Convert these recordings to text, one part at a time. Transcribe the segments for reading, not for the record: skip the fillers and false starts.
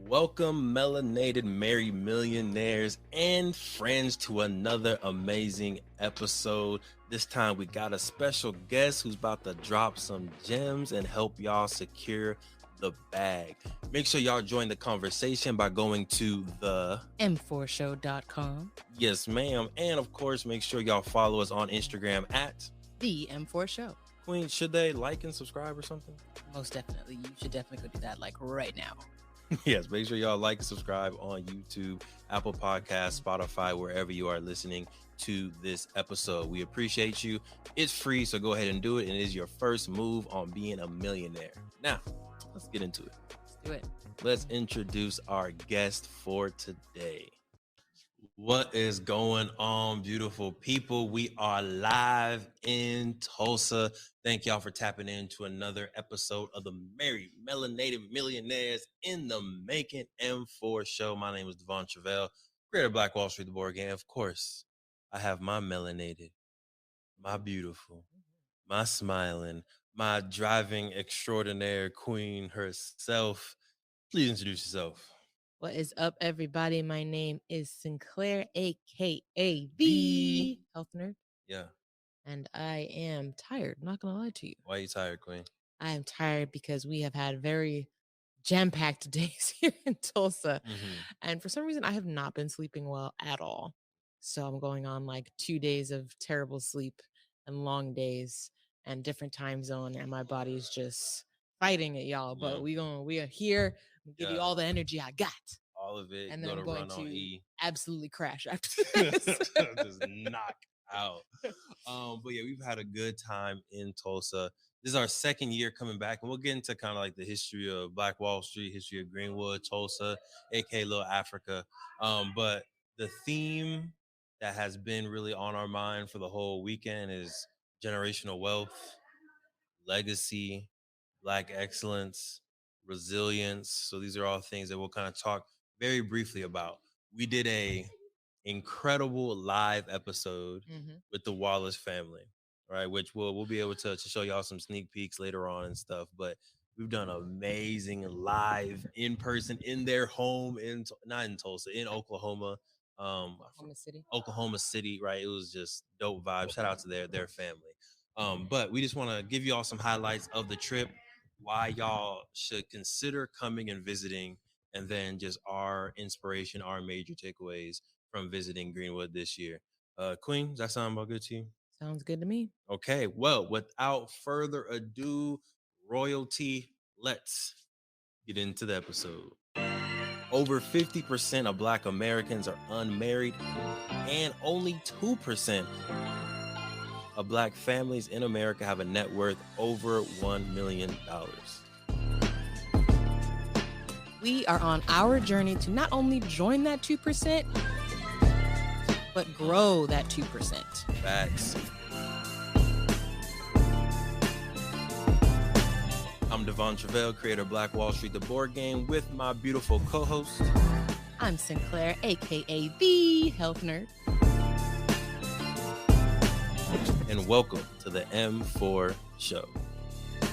Welcome, Melanated Married Millionaires and friends, to another amazing episode. This time we got a special guest who's about to drop some gems and help y'all secure the bag. Make sure y'all join the conversation by going to the m4show.com. Yes, ma'am. And of course, make sure y'all follow us on Instagram at The M4 Show. Queen. Should they like and subscribe or something? Most definitely. You should definitely go do that, like right now. Yes, make sure y'all like and subscribe on YouTube, Apple Podcasts, Spotify, wherever you are listening to this episode. We appreciate you. It's free, so go ahead and do it. And it is your first move on being a millionaire. Now, let's get into it. Let's do it. Let's introduce our guest for today. What is going on, beautiful people? We are live in Tulsa. Thank y'all for tapping into another episode of the Married Melanated Millionaires in the Making M4 Show. My name is Truvel, creator of Black Wall Street, the board game. Of course, I have my melanated, my beautiful, my smiling, my driving extraordinaire queen herself. Please introduce yourself. What is up, everybody? My name is Sinclair, a.k.a. the Health Nerd. Yeah. And I am tired. I'm not going to lie to you. Why are you tired, Queen? I am tired because we have had very jam-packed days here in Tulsa. And for some reason, I have not been sleeping well at all. So I'm going on like 2 days of terrible sleep and long days and different time zone. And my body's just fighting it, y'all. But we are here. Give you all the energy I got. All of it. And then I'm going to absolutely crash after this. Just knock out. But yeah, we've had a good time in Tulsa. This is our second year coming back, and we'll get into kind of like the history of Black Wall Street, history of Greenwood, Tulsa, aka Little Africa. But the theme that has been really on our mind for the whole weekend is generational wealth, legacy, Black excellence, resilience. So these are all things that we'll kind of talk very briefly about. We did a incredible live episode with the Wallace family, right? Which we'll be able to show y'all some sneak peeks later on and stuff. But we've done amazing live in person in their home not in Tulsa, in Oklahoma. Oklahoma City, right? It was just dope vibes. Shout out to their family. But we just want to give you all some highlights of the trip, why y'all should consider coming and visiting, and then just our inspiration, our major takeaways from visiting Greenwood this year. Queen, does that sound about good to you? Sounds good to me. Okay, well, without further ado, royalty, let's get into the episode. Over 50% of Black Americans are unmarried, and only 2% of Black families in America have a net worth over $1 million. We are on our journey to not only join that 2%, but grow that 2%. Facts. I'm Devon Truvel, creator of Black Wall Street, the board game, with my beautiful co-host. I'm Sinclair, a.k.a. the Health Nerd. And welcome to the M4 Show. The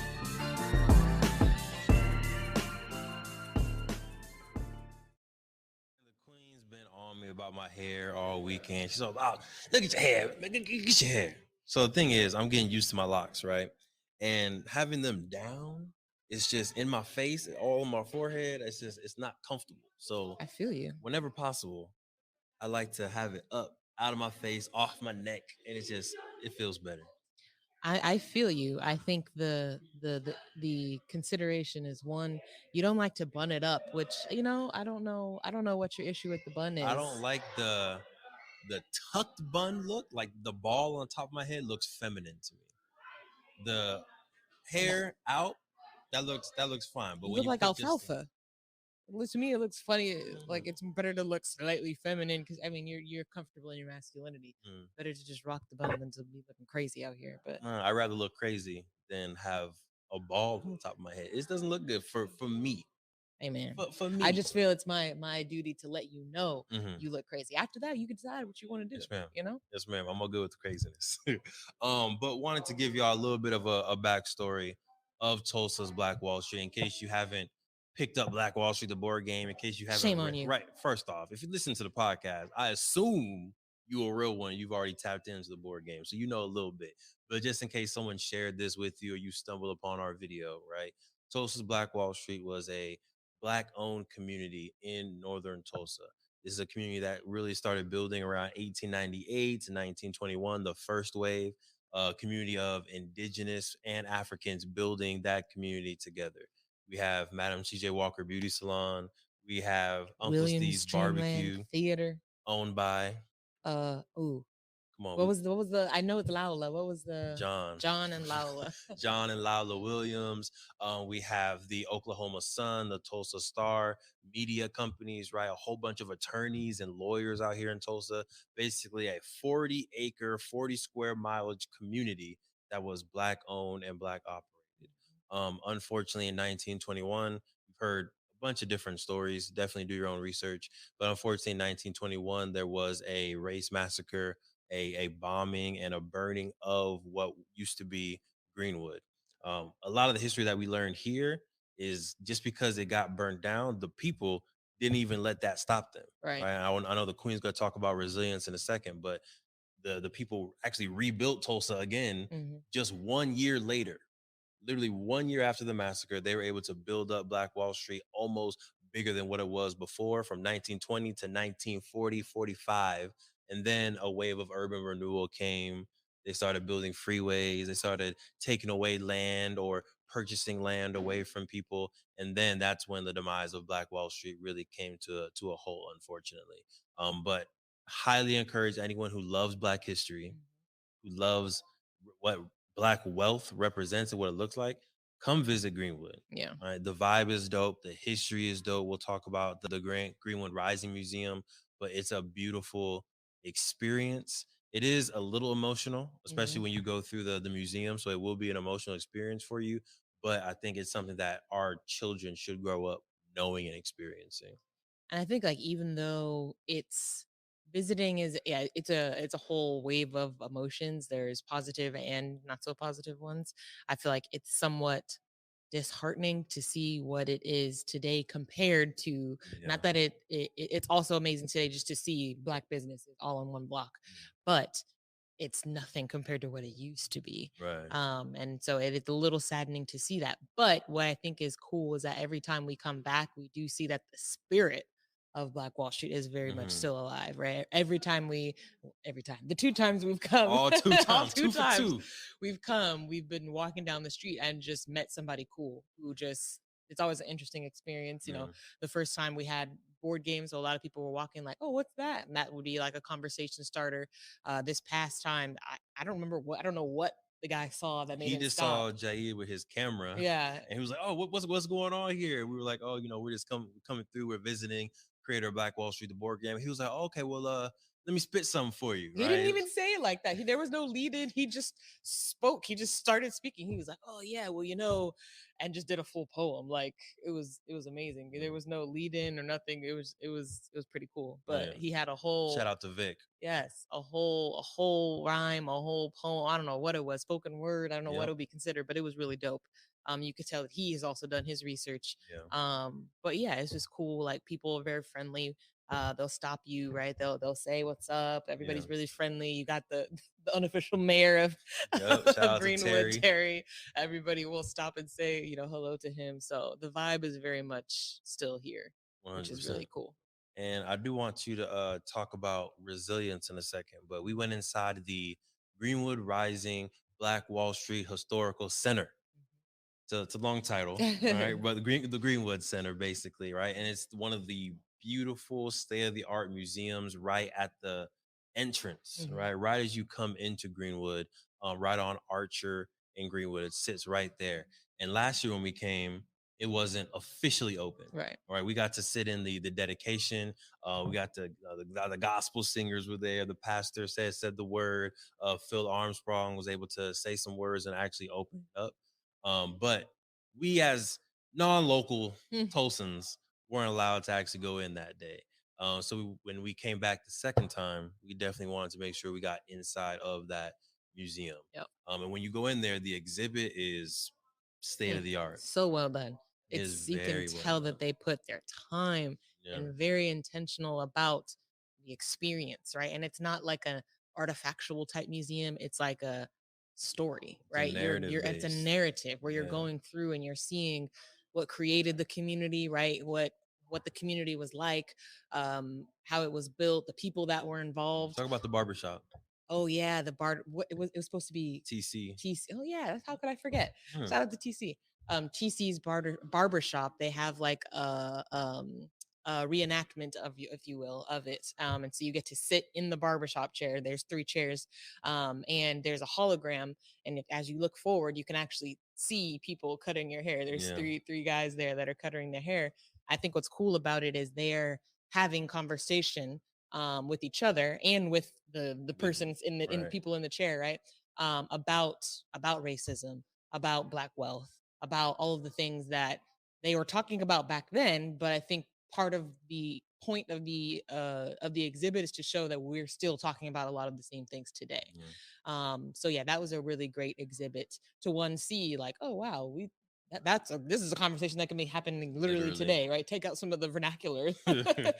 Queen's been on me about my hair all weekend. She's all, oh, look at your hair. Get your hair. So the thing is, I'm getting used to my locks, right? And having them down, it's just in my face, all on my forehead. It's not comfortable. So I feel you. Whenever possible, I like to have it up, out of my face, off my neck, and it feels better. I feel you. I think the consideration is, one, you don't like to bun it up, which, I don't know what your issue with the bun is. I don't like the tucked bun look. Like the ball on top of my head looks feminine to me. The hair out, that looks fine. But you when look like alfalfa. To me, it looks funny. Like, it's better to look slightly feminine because you're comfortable in your masculinity. Better to just rock the bun than to be looking crazy out here. But I'd rather look crazy than have a ball on the top of my head. It doesn't look good for me. Hey, man. For me, I just feel it's my duty to let you know you look crazy. After that, you can decide what you want to do. Yes, ma'am. Yes, ma'am. I'm all good with the craziness. But wanted to give y'all a little bit of a backstory of Tulsa's Black Wall Street in case you haven't picked up Black Wall Street, the board game. In case you haven't Shame on read, you. right? First off, if you listen to the podcast, I assume you a real one. You've already tapped into the board game, so you know a little bit. But just in case someone shared this with you or you stumble upon our video, right? Tulsa's Black Wall Street was a Black-owned community in northern Tulsa. This is a community that really started building around 1898 to 1921, the first wave, community of indigenous and Africans building that community together. We have Madam CJ Walker Beauty Salon. We have Uncle Williams Steve's Dreamland Barbecue, Theater. owned by, Ooh. come on, What was the I know it's Laula. What was the John. John and Laula? John and Lila Williams. We have the Oklahoma Sun, the Tulsa Star, media companies, right? A whole bunch of attorneys and lawyers out here in Tulsa. Basically, a 40-acre, 40 square mileage community that was Black owned and Black operated. Unfortunately, in 1921, we've heard a bunch of different stories. Definitely do your own research. But unfortunately, in 1921, there was a race massacre, a bombing, and a burning of what used to be Greenwood. A lot of the history that we learned here is just because it got burned down, the people didn't even let that stop them. Right. Right. I know the Queen's going to talk about resilience in a second, but the people actually rebuilt Tulsa again just 1 year later. Literally 1 year after the massacre, they were able to build up Black Wall Street almost bigger than what it was before, from 1920 to 1940, 45. And then a wave of urban renewal came. They started building freeways. They started taking away land or purchasing land away from people. And then that's when the demise of Black Wall Street really came to a halt, unfortunately. But highly encourage anyone who loves Black history, who loves what Black wealth represents and what it looks like, come visit Greenwood. Yeah. All right, the vibe is dope. The history is dope. We'll talk about the Greenwood Rising Museum, but it's a beautiful experience. It is a little emotional, especially when you go through the museum. So it will be an emotional experience for you. But I think it's something that our children should grow up knowing and experiencing. And I think like even though it's visiting is it's a whole wave of emotions. There's positive and not so positive ones. I feel like it's somewhat disheartening to see what it is today compared to not that it's also amazing today just to see Black businesses all on one block, but it's nothing compared to what it used to be. Right. And so it's a little saddening to see that. But what I think is cool is that every time we come back, we do see that the spirit of Black Wall Street is very much still alive, right? Every time, the two times we've come, all two times, all two for times two. we've been walking down the street and just met somebody cool who just, it's always an interesting experience. You know, the first time we had board games, so a lot of people were walking like, oh, what's that? And that would be like a conversation starter. This past time, I don't remember I don't know what the guy saw that made him stop. Saw Jair with his camera. Yeah. And he was like, oh, what's going on here? We were like, oh, we're just coming through. We're visiting creator of Black Wall Street, the board game. He was like, oh, okay, well, let me spit something for you. He didn't even say it like that. There was no lead in. He just spoke. He just started speaking. He was like, oh yeah, well, and just did a full poem. Like it was amazing. There was no lead in or nothing. It was pretty cool. But he had a whole, shout out to Vic. Yes, a whole rhyme, a whole poem. I don't know what it was, spoken word. I don't know what it would be considered, but it was really dope. You could tell that he has also done his research. But yeah, it's just cool. Like people are very friendly. They'll stop you, right? They'll say what's up. Everybody's really friendly. You got the unofficial mayor of Greenwood, Terry. Everybody will stop and say, hello to him. So the vibe is very much still here, 100%. Which is really cool. And I do want you to talk about resilience in a second, but we went inside the Greenwood Rising Black Wall Street Historical Center. So it's a long title, right? But the Greenwood Center, basically, right? And it's one of the beautiful state-of-the-art museums right at the entrance, right as you come into Greenwood, right on Archer and Greenwood. It sits right there. And last year when we came, it wasn't officially open. Right. We got to sit in the dedication. We got the gospel singers were there. The pastor said the word. Phil Armstrong was able to say some words and actually open it up. But we as non-local Tulsans weren't allowed to actually go in that day. So when we came back the second time, we definitely wanted to make sure we got inside of that museum. And when you go in there, the exhibit is state of the art. So well done. Is You can very well tell that done. they put their time Yeah. and very intentional about the experience, right? And it's not like a artifactual type museum. It's like a story, It's a right? narrative It's a based. narrative where you're Yeah. going through and you're seeing what created the community, right? What the community was like, how it was built, the people that were involved. Talk about the barbershop. Oh yeah, the bar. It was supposed to be TC. TC. Oh yeah, how could I forget? Hmm. Shout out to TC. TC's barber shop. They have like a reenactment of you, if you will, of it. And so you get to sit in the barbershop chair. There's 3 chairs, and there's a hologram. And as you look forward, you can actually see people cutting your hair. There's Yeah. three guys there that are cutting their hair. I think what's cool about it is they're having conversation with each other and with the persons in the Right. people in the chair, right? About racism, about Black wealth, about all of the things that they were talking about back then. But I think part of the point of the exhibit is to show that we're still talking about a lot of the same things today. Yeah. So yeah, that was a really great exhibit to one see like, oh wow, this is a conversation that can be happening literally today, right? Take out some of the vernacular, Right.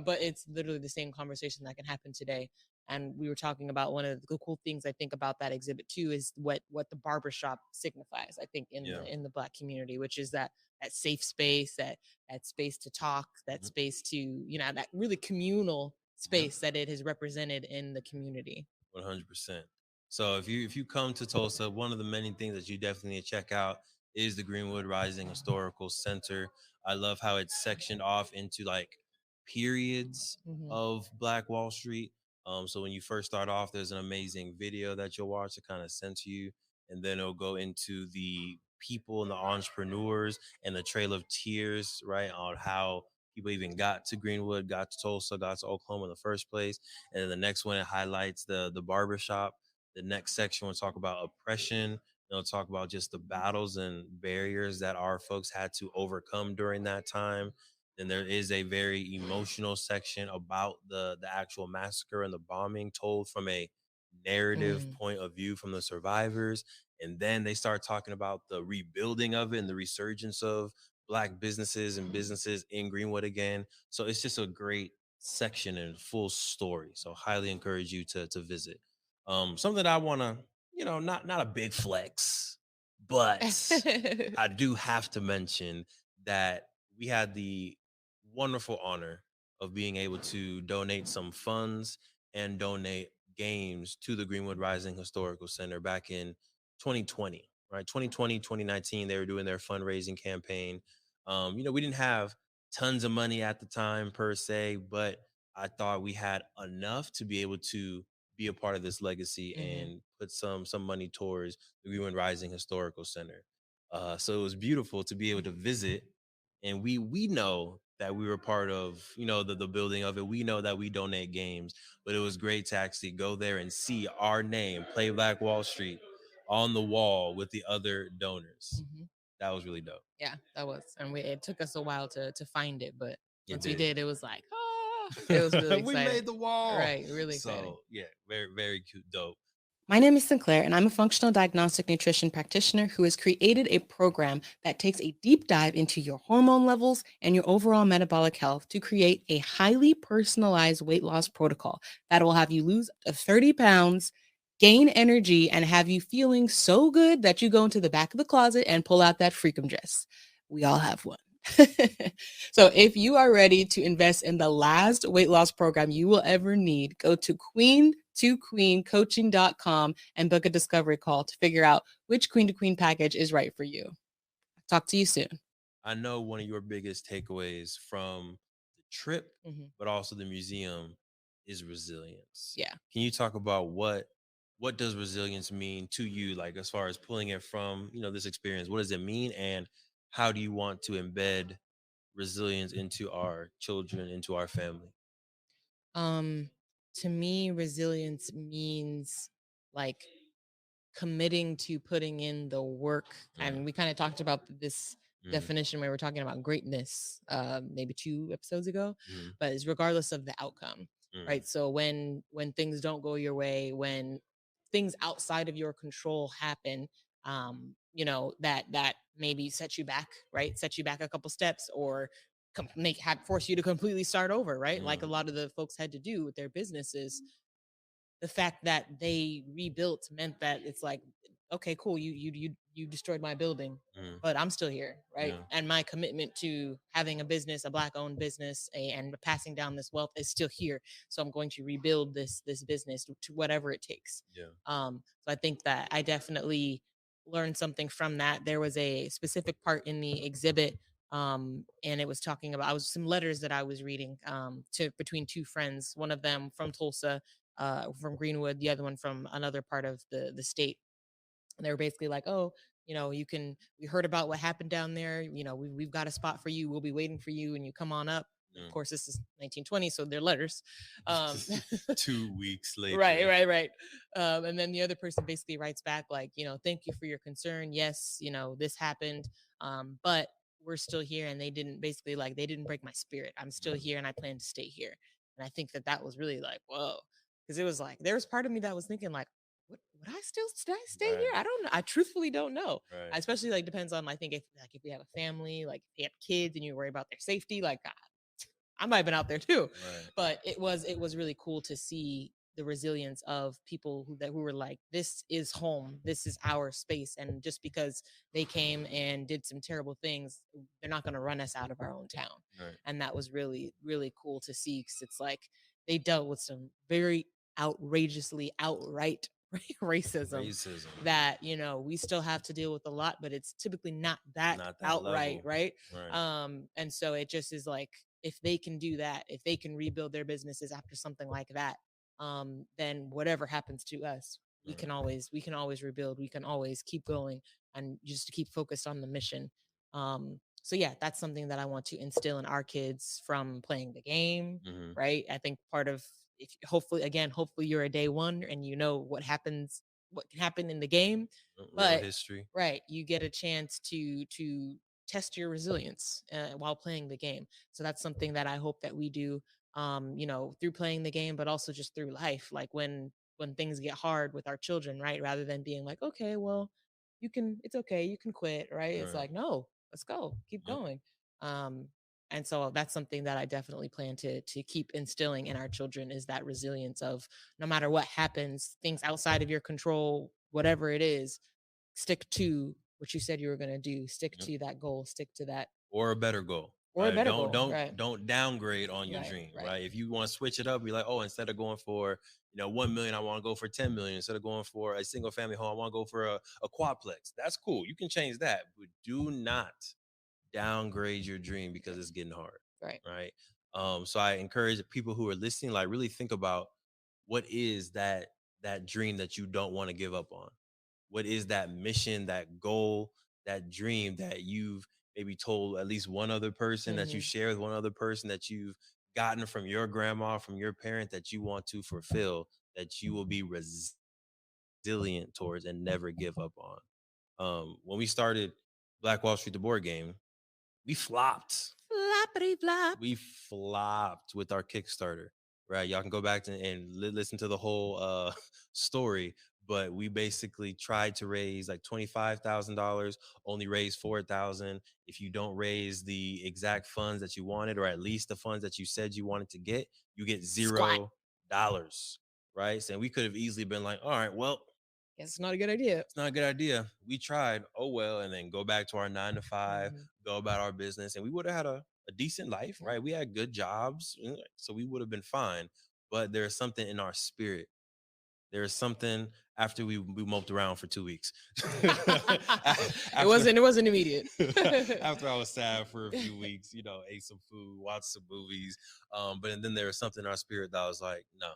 but it's literally the same conversation that can happen today. And we were talking about one of the cool things I think about that exhibit too is what the barbershop signifies. I think Yeah. in the Black community, which is that safe space, that space to talk, that space to that really communal space that it has represented in the community. 100%. So if you come to Tulsa, one of the many things that you definitely need to check out is the Greenwood Rising Historical Center. I love how it's sectioned off into like periods Mhm. of Black Wall Street. So when you first start off, there's an amazing video that you'll watch to kind of center you, and then it'll go into the people and the entrepreneurs and the Trail of Tears, right, on how people even got to Greenwood, got to Tulsa, got to Oklahoma in the first place. And then the next one, it highlights the barbershop. The next section will talk about oppression. They'll talk about just the battles and barriers that our folks had to overcome during that time. Then there is a very emotional section about the actual massacre and the bombing, told from a narrative Mm. point of view from the survivors. And then they start talking about the rebuilding of it and the resurgence of Black businesses and businesses in Greenwood again. So it's just a great section and full story. So highly encourage you to visit. Something I want to, not a big flex, but I do have to mention that we had the wonderful honor of being able to donate some funds and donate games to the Greenwood Rising Historical Center back in 2020, right? 2020, 2019, they were doing their fundraising campaign. We didn't have tons of money at the time per se, but I thought we had enough to be able to be a part of this legacy Mhm. and put some money towards the Greenwood Rising Historical Center. So it was beautiful to be able to visit, and we know that we were part of the building of it. We know that we donate games, but it was great to actually go there and see our name, Play Black Wall Street, on the wall with the other donors. Mhm. That was really dope. Yeah, that was, and it took us a while to find it, but It once we did. did, it was like, it was really We exciting. made the wall. Right, really exciting. So yeah, very, very cute, dope. My name is Sinclair, and I'm a functional diagnostic nutrition practitioner who has created a program that takes a deep dive into your hormone levels and your overall metabolic health to create a highly personalized weight loss protocol that will have you lose up to 30 pounds, gain energy, and have you feeling so good that you go into the back of the closet and pull out that freakum dress. We all have one. So if you are ready to invest in the last weight loss program you will ever need, go to queen2queencoaching.com and book a discovery call to figure out which queen to queen package is right for you. Talk to you soon. I know one of your biggest takeaways from the trip, Mhm. but also the museum, is resilience. Yeah. Can you talk about what does resilience mean to you, like as far as pulling it from this experience? What does it mean, and how do you want to embed resilience into our children, into our family? Um, to me, resilience means like committing to putting in the work. And we kind of talked about this definition where we're talking about greatness maybe 2 episodes ago, but it's regardless of the outcome, right? So when things don't go your way, when things outside of your control happen, that maybe set you back, right? Set you back a couple steps, or force you to completely start over, right? Like a lot of the folks had to do with their businesses. The fact that they rebuilt meant that it's like, okay, cool, you destroyed my building, but I'm still here, right? Yeah. And my commitment to having a business, a Black owned business, and passing down this wealth is still here. So I'm going to rebuild this business to whatever it takes. Yeah. So I think that I definitely learned something from that. There was a specific part in the exhibit, and it was talking about, I was some letters that I was reading, to between two friends, one of them from Tulsa, from Greenwood, the other one from another part of the state. And they were basically like, oh, we heard about what happened down there. We've got a spot for you. We'll be waiting for you, and you come on up. Of course, this is 1920, so they're letters. 2 weeks later. Right. And then the other person basically writes back like, thank you for your concern. Yes, this happened, but we're still here, and they didn't break my spirit. I'm still here, and I plan to stay here. And I think that was really like, whoa, because it was like there was part of me that was thinking like, would I stay here? I don't know. I truthfully don't know. Right. Especially like depends on, I think, if we have a family, like if you have kids and you worry about their safety, like I might have been out there too. Right. But it was really cool to see the resilience of people who were like, this is home, this is our space, and just because they came and did some terrible things, they're not going to run us out of our own town. Right. And that was really, really cool to see, because it's like they dealt with some very outrageously outright racism that we still have to deal with a lot, but it's typically not that outright level. Right. And so it just is like, if they can do that, if they can rebuild their businesses after something like that, then whatever happens to us, we can always rebuild. We can always keep going, and just to keep focused on the mission. So yeah, that's something that I want to instill in our kids from playing the game. Right. I think part of, if hopefully you're a day one and you know what can happen in the game, but history. Right. You get a chance to test your resilience while playing the game. So that's something that I hope that we do, through playing the game, but also just through life. Like when things get hard with our children, right? Rather than being like, okay, well, it's okay, you can quit, right? It's like, no, let's go, keep going. And so that's something that I definitely plan to keep instilling in our children, is that resilience of, no matter what happens, things outside of your control, whatever it is, stick to what you said you were going to do. Stick to that goal. Stick to that, or a better goal. Or right? a better goal. Don't downgrade on your dream. Right. If you want to switch it up, be like, oh, instead of going for 1 million, I want to go for 10 million. Instead of going for a single family home, I want to go for a quadplex. That's cool. You can change that, but do not downgrade your dream because it's getting hard. Right. So I encourage people who are listening, like, really think about, what is that dream that you don't want to give up on? What is that mission, that goal, that dream that you've maybe told at least one other person, that you share with one other person, that you've gotten from your grandma, from your parent, that you want to fulfill, that you will be resilient towards and never give up on? When we started Black Wall Street, the board game, we flopped. Floppity flop. We flopped with our Kickstarter, right? Y'all can go back and listen to the whole story. But we basically tried to raise like $25,000, only raised $4,000. If you don't raise the exact funds that you wanted, or at least the funds that you said you wanted to get, you get $0. Right? So we could have easily been like, all right, well, guess it's not a good idea. It's not a good idea. We tried. Oh, well. And then go back to our 9 to 5, go about our business. And we would have had a decent life, right? We had good jobs. So we would have been fine. But there's something in our spirit. There's something after we moped around for 2 weeks. It wasn't immediate. After I was sad for a few weeks, ate some food, watched some movies. But then there was something in our spirit that was like, no,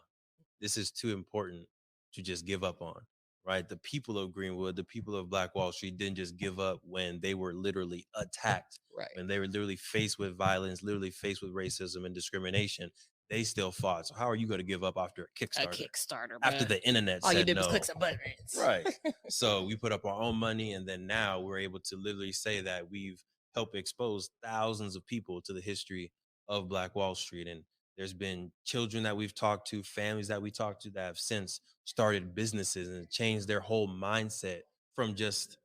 this is too important to just give up on. Right. The people of Greenwood, the people of Black Wall Street didn't just give up when they were literally attacked. Right. When they were literally faced with violence, literally faced with racism and discrimination. They still fought. So how are you going to give up after a Kickstarter? After the internet all said you did no. was click some buttons. Right. So we put up our own money, and then now we're able to literally say that we've helped expose thousands of people to the history of Black Wall Street. And there's been children that we've talked to, families that we talked to, that have since started businesses and changed their whole mindset from just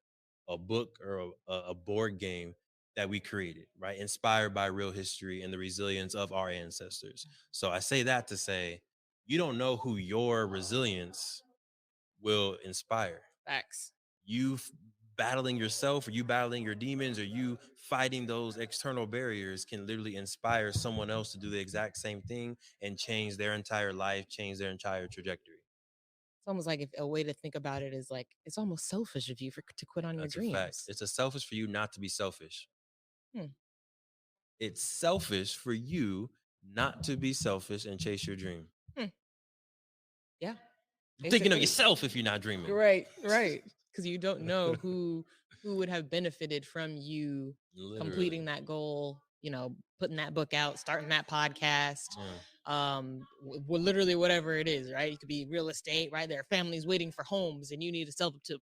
a book or a board game that we created, right? Inspired by real history and the resilience of our ancestors. So I say that to say, you don't know who your resilience will inspire. Facts. You battling yourself, or you battling your demons, or you fighting those external barriers can literally inspire someone else to do the exact same thing and change their entire life, change their entire trajectory. It's almost like if a way to think about it is like it's almost selfish of you to quit on your That's a fact. dreams. It's a selfish for you not to be selfish. Hmm. It's selfish for you not to be selfish and chase your dream. Yeah. You're thinking of Basically. yourself if you're not dreaming. Right. Because you don't know who would have benefited from you completing that goal, putting that book out, starting that podcast, literally whatever it is, right? It could be real estate, right? There are families waiting for homes and you need to sell it to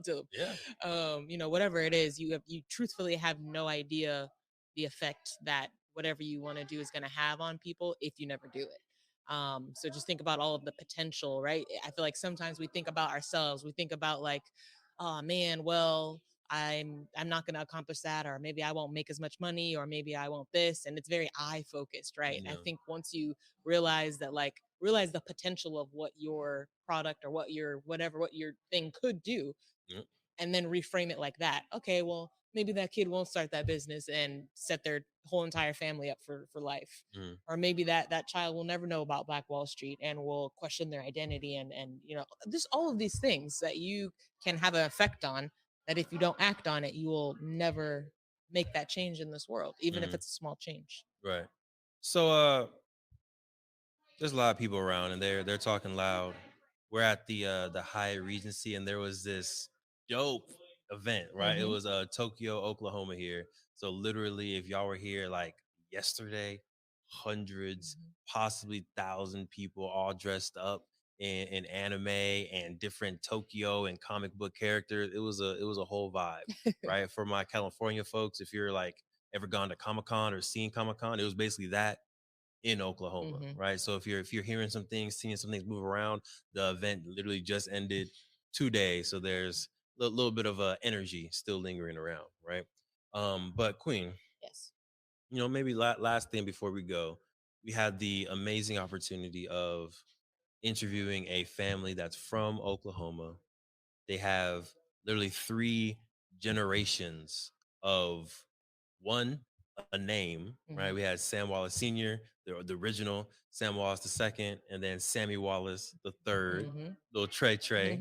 them. Yeah. Whatever it is, you truthfully have no idea the effect that whatever you want to do is going to have on people if you never do it. So just think about all of the potential, right? I feel like sometimes we think about ourselves. We think about like, oh man, well, I'm not going to accomplish that, or maybe I won't make as much money, or maybe I won't this. And it's very I focused, right? Yeah. I think once you realize the potential of what your product or what your thing could do, and then reframe it like that. Okay, well, maybe that kid won't start that business and set their whole entire family up for life. Or maybe that child will never know about Black Wall Street and will question their identity and just all of these things that you can have an effect on, that if you don't act on it, you will never make that change in this world, even if it's a small change. Right. So there's a lot of people around and they're talking loud. We're at the Hyatt Regency and there was this dope event, right? It was Tokyo, Oklahoma here. So literally, if y'all were here like yesterday, hundreds, possibly 1,000 people all dressed up in anime and different Tokyo and comic book characters. It was a whole vibe, right? For my California folks, if you're like ever gone to Comic-Con or seen Comic-Con, it was basically that in Oklahoma, right? So if you're hearing some things, seeing some things move around, the event literally just ended today, so there's a little bit of energy still lingering around, right? But Queen, yes, maybe last thing before we go, we had the amazing opportunity of interviewing a family that's from Oklahoma. They have literally 3 generations of one, a name, right? We had Sam Wallace Sr., the original, Sam Wallace the second, and then Sammy Wallace the third, little Trey.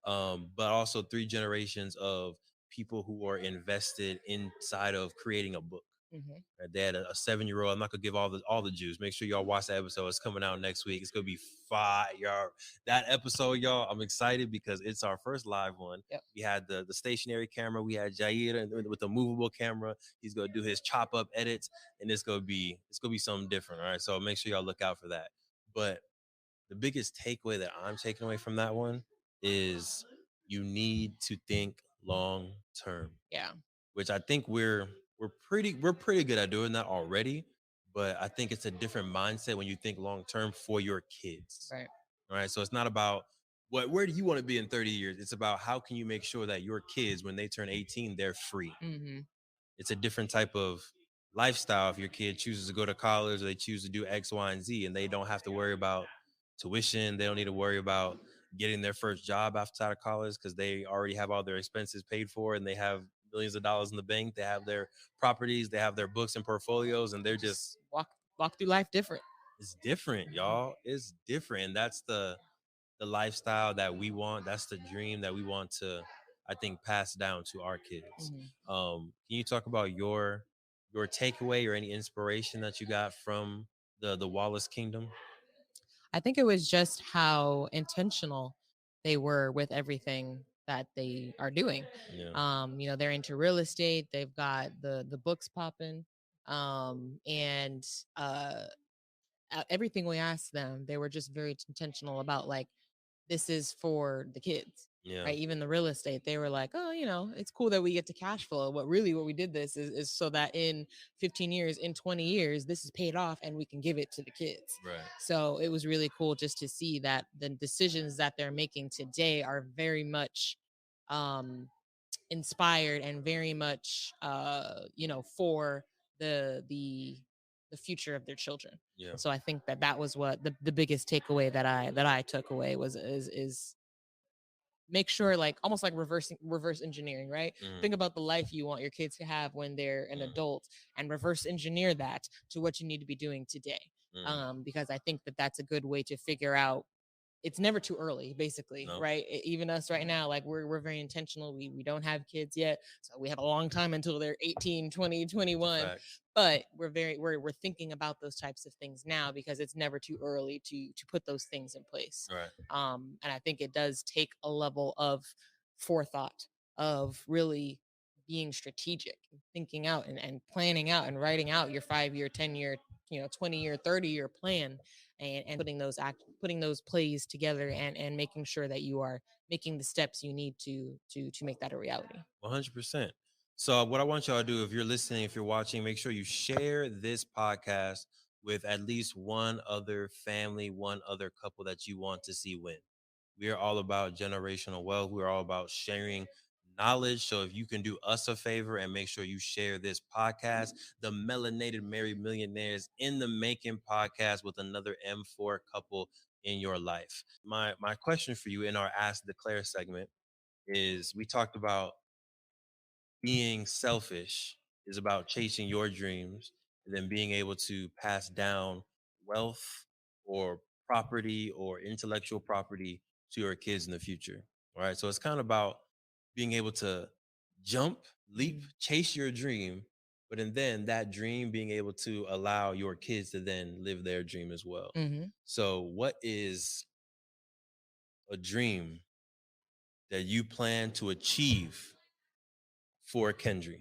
But also 3 generations of people who are invested inside of creating a book. Right? They had a 7-year-old. I'm not gonna give all the juice. Make sure y'all watch that episode. It's coming out next week. It's gonna be fire. That episode, y'all. I'm excited because it's our first live one. Yep. We had the stationary camera. We had Jair with the movable camera. He's gonna do his chop up edits, and it's gonna be something different. All right. So make sure y'all look out for that. But the biggest takeaway that I'm taking away from that one is you need to think long term. Yeah. Which I think we're pretty good at doing that already, but I think it's a different mindset when you think long term for your kids. Right. All right. So it's not about where do you want to be in 30 years? It's about how can you make sure that your kids, when they turn 18, they're free. It's a different type of lifestyle if your kid chooses to go to college or they choose to do X, Y, and Z, and they don't have to worry about tuition. They don't need to worry about getting their first job outside of college because they already have all their expenses paid for and they have millions of dollars in the bank. They have their properties, they have their books and portfolios, and they're just walk through life different. It's different, y'all. It's different. And that's the lifestyle that we want. That's the dream that we want to, I think, pass down to our kids. Can you talk about your takeaway or any inspiration that you got from the Wallace Kingdom? I think it was just how intentional they were with everything that they are doing. Yeah. They're into real estate. They've got the books popping, and everything we asked them, they were just very intentional about like, this is for the kids. Yeah. Right. Even the real estate, they were like, oh, it's cool that we get to cash flow. But really what we did this is so that in 15 years, in 20 years, this is paid off and we can give it to the kids. Right. So it was really cool just to see that the decisions that they're making today are very much inspired and very much for the future of their children. Yeah. So I think that was what the biggest takeaway that I took away was is make sure, like, almost like reverse engineering, right? Think about the life you want your kids to have when they're an adult, and reverse engineer that to what you need to be doing today. Because I think that's a good way to figure out. It's never too early, basically. No. Right? Even us right now, like, we're very intentional. We don't have kids yet, so we have a long time until they're 18, 20, 21. But we're thinking about those types of things now, because it's never too early to put those things in place. Right. And I think it does take a level of forethought, of really being strategic, thinking out and planning out and writing out your 5-year, 10-year, 20-year, 30-year plan, and putting those plays together, and making sure that you are making the steps you need to make that a reality. 100%. So what I want y'all to do, if you're listening, if you're watching, make sure you share this podcast with at least one other family, one other couple that you want to see win. We are all about generational wealth. We're all about sharing knowledge. So if you can do us a favor and make sure you share this podcast, the Melanated Married Millionaires in the Making podcast, with another M4 couple in your life. My question for you in our Ask Declare segment is, we talked about being selfish is about chasing your dreams, and then being able to pass down wealth or property or intellectual property to your kids in the future. All right. So it's kind of about being able to jump, leap, chase your dream, but and then that dream being able to allow your kids to then live their dream as well. So what is a dream that you plan to achieve for Kendry?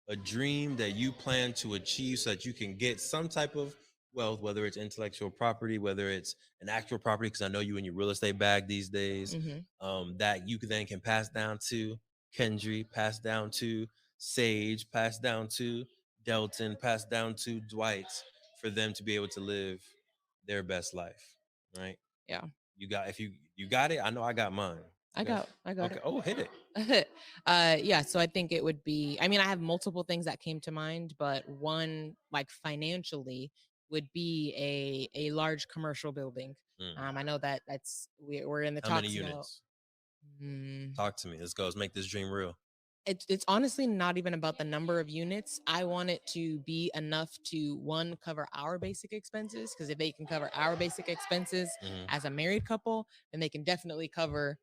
A dream that you plan to achieve so that you can get some type of wealth, whether it's intellectual property, whether it's an actual property, because I know you in your real estate bag these days, that you then can pass down to Kendry, pass down to Sage, pass down to Delton, pass down to Dwight, for them to be able to live their best life, right? Yeah. If you got it, I know I got mine. I got okay. it. Oh, hit it. Yeah, so I think it would be, I mean, I have multiple things that came to mind, but one, like, financially, would be a large commercial building. I know we're in the talks. How many units? Talk to me. Let's go. Let's make this dream real. It's honestly not even about the number of units. I want it to be enough to, one, cover our basic expenses, because if they can cover our basic expenses as a married couple, then they can definitely cover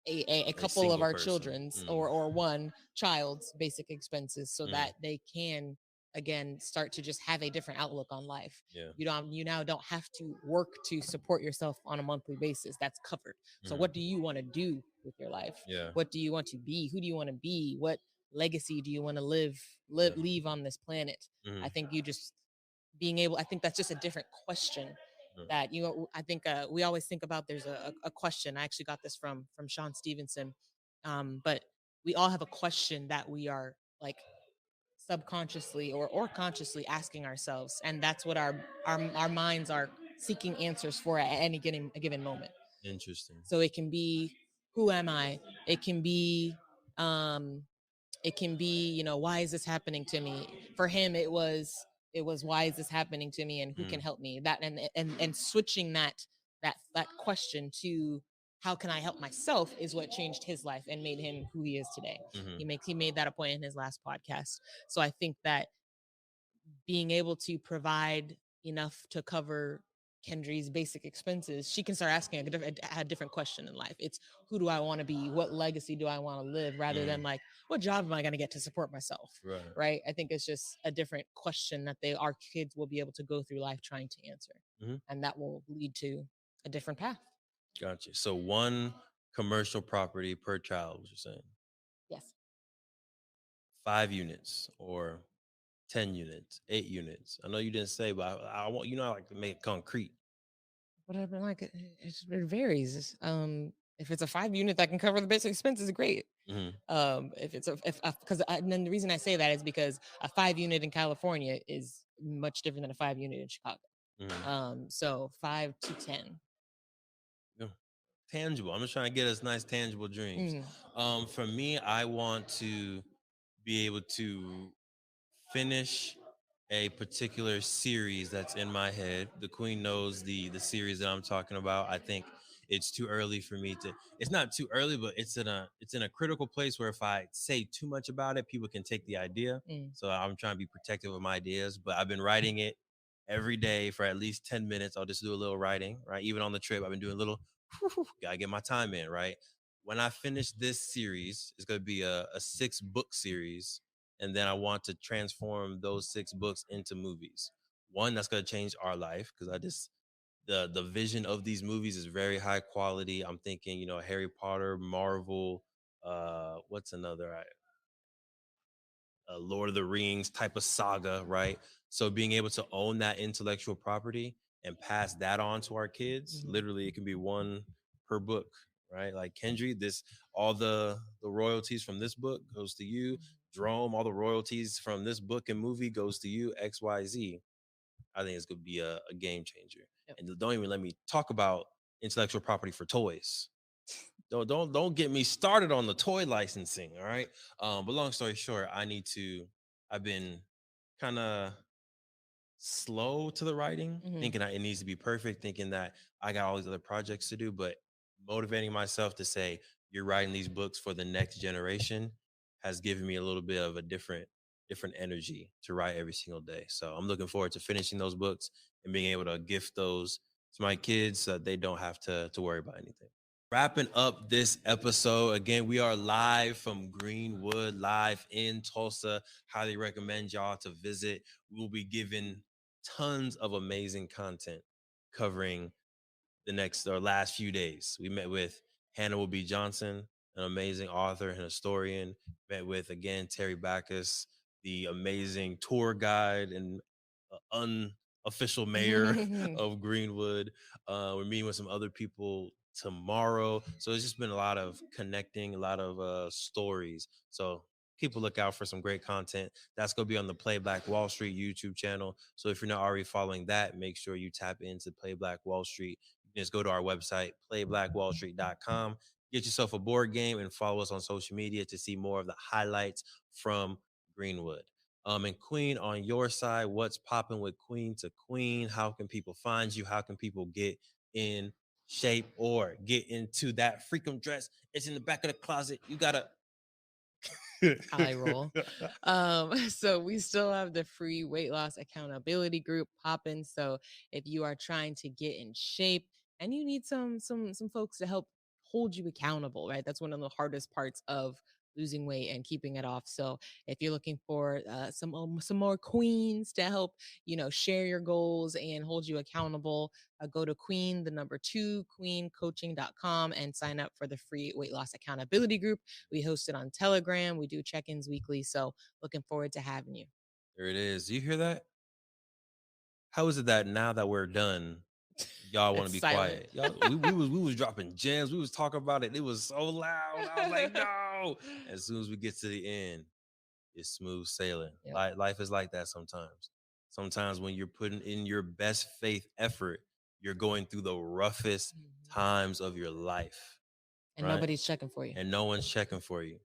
a couple of our children's or one child's basic expenses, so that they can, again, start to just have a different outlook on life. You now don't have to work to support yourself on a monthly basis. That's covered. So what do you want to do with your life? What do you want to be? Who do you want to be? What legacy do you want to leave on this planet? I think you just being able, I think that's just a different question that, I think we always think about. There's a question. I actually got this from Sean Stevenson. But we all have a question that we are, like, subconsciously or consciously asking ourselves, and that's what our minds are seeking answers for at any given moment. Interesting. So it can be, who am I? It can be why is this happening to me? For him, it was why is this happening to me, and who can help me? That and switching that question to, how can I help myself, is what changed his life and made him who he is today. He made that a point in his last podcast. So I think that being able to provide enough to cover Kendry's basic expenses, she can start asking a different question in life. It's, who do I want to be? What legacy do I want to live? Rather than, like, what job am I going to get to support myself? Right. I think it's just a different question that our kids will be able to go through life trying to answer. And that will lead to a different path. Gotcha. So one commercial property per child, what you're saying? Yes. 5 units or 10 units, 8 units. I know you didn't say, but I want, I like to make it concrete. Whatever, like, it varies. If it's a 5 unit that can cover the basic expenses, great. If it's and then the reason I say that is because a 5 unit in California is much different than a 5 unit in Chicago. So 5 to 10. tangible. I'm just trying to get us nice tangible dreams. For me, I want to be able to finish a particular series that's in my head. The Queen knows the series that I'm talking about. I think it's too early for me to. It's not too early, but it's in a critical place where if I say too much about it, people can take the idea. So I'm trying to be protective of my ideas. But I've been writing it every day for at least 10 minutes. I'll just do a little writing, right? Even on the trip, I've been doing a little. Gotta get my time in, right? When I finish this series, it's gonna be a 6-book series, and then I want to transform those 6 books into movies. One that's going to change our life, because I just the vision of these movies is very high quality. I'm thinking, Harry Potter, Marvel, what's another, Lord of the Rings type of saga, right? So being able to own that intellectual property and pass that on to our kids, literally it can be one per book, right? Like Kendry, all the royalties from this book goes to you. Jerome, all the royalties from this book and movie goes to you, XYZ. I think it's gonna be a game changer. Yep. And don't even let me talk about intellectual property for toys. Don't get me started on the toy licensing. All right. But long story short, I've been kind of slow to the writing, thinking that it needs to be perfect, thinking that I got all these other projects to do, but motivating myself to say, you're writing these books for the next generation has given me a little bit of a different energy to write every single day. So I'm looking forward to finishing those books and being able to gift those to my kids so that they don't have to worry about anything. Wrapping up this episode, again, we are live from Greenwood, live in Tulsa. Highly recommend y'all to visit. We'll be giving tons of amazing content covering the next or last few days. We met with Hannah B. Johnson, an amazing author and historian. Met with, again, Terry Backus, the amazing tour guide and unofficial mayor of Greenwood. We're meeting with some other people tomorrow. So it's just been a lot of connecting, a lot of stories. So keep a lookout for some great content. That's going to be on the Play Black Wall Street YouTube channel. So if you're not already following that, make sure you tap into Play Black Wall Street. You can just go to our website, playblackwallstreet.com. Get yourself a board game and follow us on social media to see more of the highlights from Greenwood. And Queen, on your side, what's popping with Queen to Queen? How can people find you? How can people get in shape or get into that freakum dress? It's in the back of the closet. You gotta high roll. So we still have the free weight loss accountability group popping. So if you are trying to get in shape and you need some folks to help hold you accountable, right? That's one of the hardest parts of losing weight and keeping it off. So if you're looking for some more queens to help, share your goals and hold you accountable, go to queencoaching.com and sign up for the free weight loss accountability group. We host it on Telegram. We do check-ins weekly. So looking forward to having you. There it is. Do you hear that? How is it that now that we're done, y'all want to be quiet? Y'all, we was dropping gems. We was talking about it. It was so loud. I was like, no. As soon as we get to the end, it's smooth sailing. Yep. Life is like that sometimes. Sometimes when you're putting in your best faith effort, you're going through the roughest times of your life. And right? Nobody's checking for you. And no one's checking for you.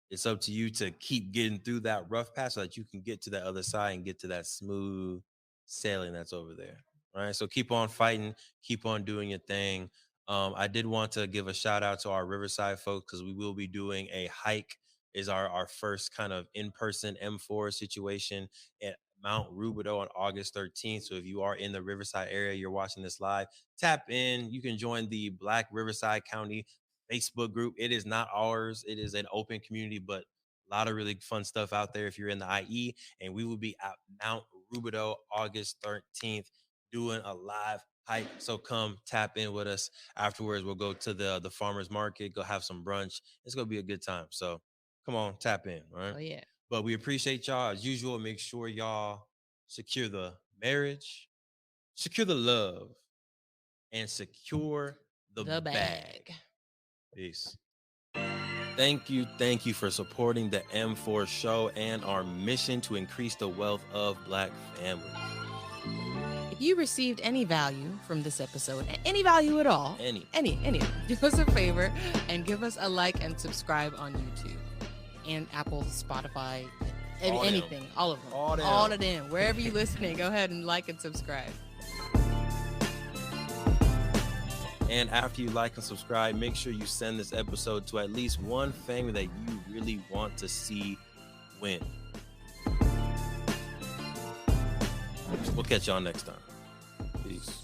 It's up to you to keep getting through that rough patch so that you can get to that other side and get to that smooth sailing that's over there. All right. So keep on fighting, keep on doing your thing. I did want to give a shout out to our Riverside folks because we will be doing a hike. Is our first kind of in-person M4 situation at Mount Rubidoux on August 13th. So if you are in the Riverside area, you're watching this live, tap in. You can join the Black Riverside County Facebook group. It is not ours. It is an open community, but a lot of really fun stuff out there if you're in the IE. And we will be at Mount Rubidoux August 13th doing a live hike. So come tap in with us. Afterwards, we'll go to the farmer's market, go have some brunch. It's going to be a good time. So come on, tap in. All right. Oh, yeah. But we appreciate y'all. As usual, make sure y'all secure the marriage, secure the love, and secure the bag. Peace. Thank you for supporting the M4 show and our mission to increase the wealth of Black families. you received any value from this episode, any value at all, any, do us a favor and give us a like and subscribe on YouTube and Apple, Spotify, anything, all of them, all of them, wherever you're listening, go ahead and like and subscribe. And after you like and subscribe, make sure you send this episode to at least one family that you really want to see win. We'll catch y'all next time. Peace.